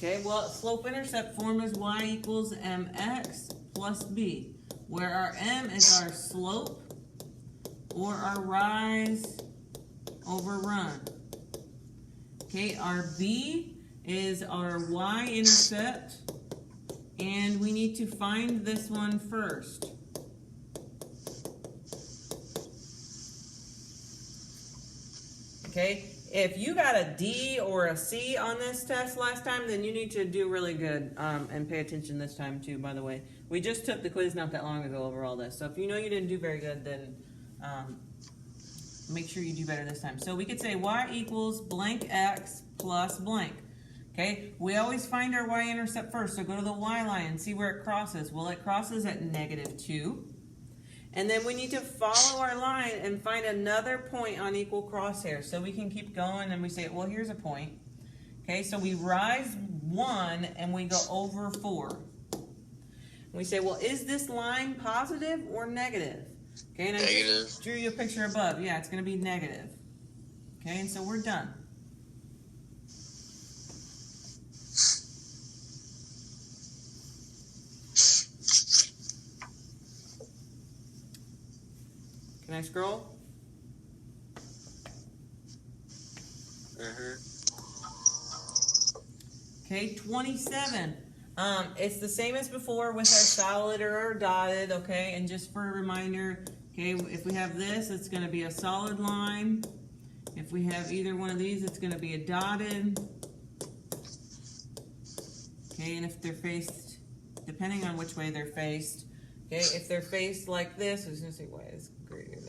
Okay, well, slope-intercept form is y equals mx plus b, where our m is our slope or our rise over run. Okay, our b is our y-intercept, and we need to find this one first. Okay, if you got a D or a C on this test last time, then you need to do really good and pay attention this time too, by the way. We just took the quiz not that long ago over all this. So if you know you didn't do very good, then make sure you do better this time. So we could say y equals blank x plus blank. Okay, we always find our y-intercept first. So go to the y line and see where it crosses. Well, it crosses at -2. And then we need to follow our line and find another point on equal crosshairs. So we can keep going and we say, well, here's a point. Okay, so we rise 1 and we go over 4. We say, well, is this line positive or negative? Okay, and I just drew you a picture above. Yeah, it's going to be negative. Okay, and so we're done. Can I scroll? Okay, 27. It's the same as before with our solid or our dotted, okay? And just for a reminder, okay, if we have this, it's going to be a solid line. If we have either one of these, it's going to be a dotted. Okay, and if they're faced, depending on which way they're faced, okay, if they're faced like this, I was going to say y is greater than.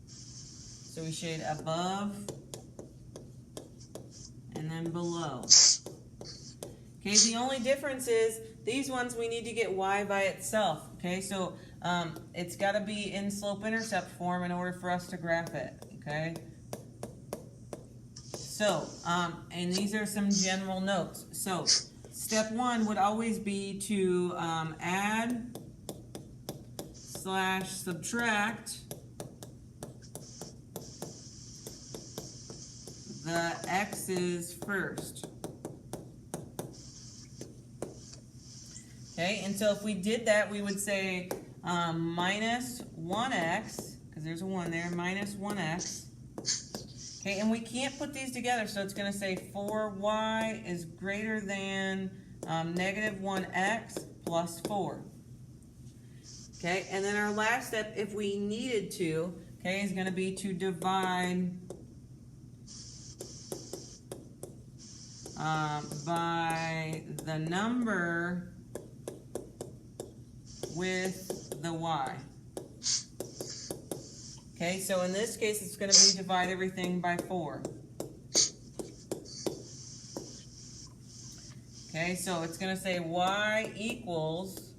So we shade above and then below. Okay, the only difference is these ones we need to get y by itself. Okay, so it's got to be in slope-intercept form in order for us to graph it. Okay. So, and these are some general notes. So, step 1 would always be to add / subtract the x's first. Okay, and so if we did that, we would say minus 1x, because there's a 1 there, minus 1x. Okay, and we can't put these together, so it's going to say 4y is greater than negative 1x plus 4. Okay, and then our last step, if we needed to, okay, is going to be to divide by the number with the y. Okay, so in this case, it's going to be divide everything by 4. Okay, so it's going to say y equals,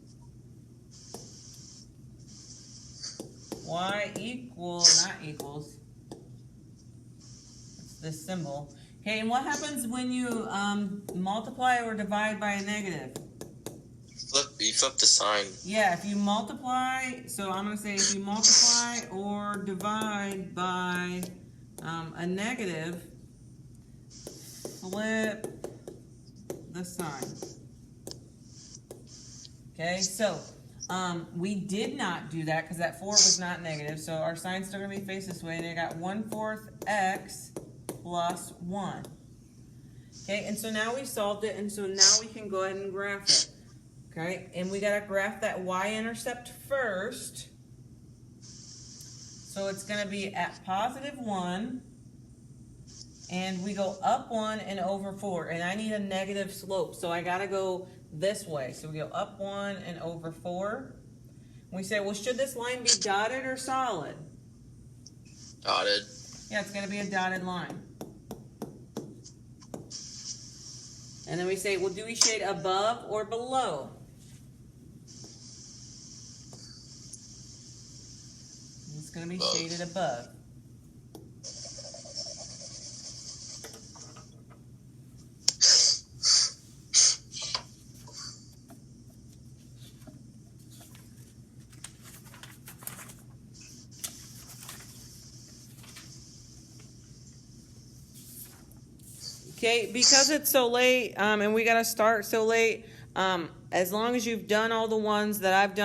not equals, it's this symbol. Okay, and what happens when you multiply or divide by a negative? You flip the sign. Yeah, if you multiply, so I'm going to say if you multiply or divide by a negative, flip the sign. Okay, so we did not do that because that 4 was not negative, so our sign's still going to be faced this way, and I got 1/4 x plus 1. Okay, and so now we solved it, and so now we can go ahead and graph it. Okay, and we got to graph that y-intercept first. So it's going to be at +1, and we go up 1 and over 4, and I need a negative slope, so I got to go this way. So we go up 1 and over 4. We say, well, should this line be dotted or solid? Dotted. Yeah, it's going to be a dotted line. And then we say, well, do we shade above or below? It's going to be shaded above. Okay, because it's so late, and we gotta start so late, as long as you've done all the ones that I've done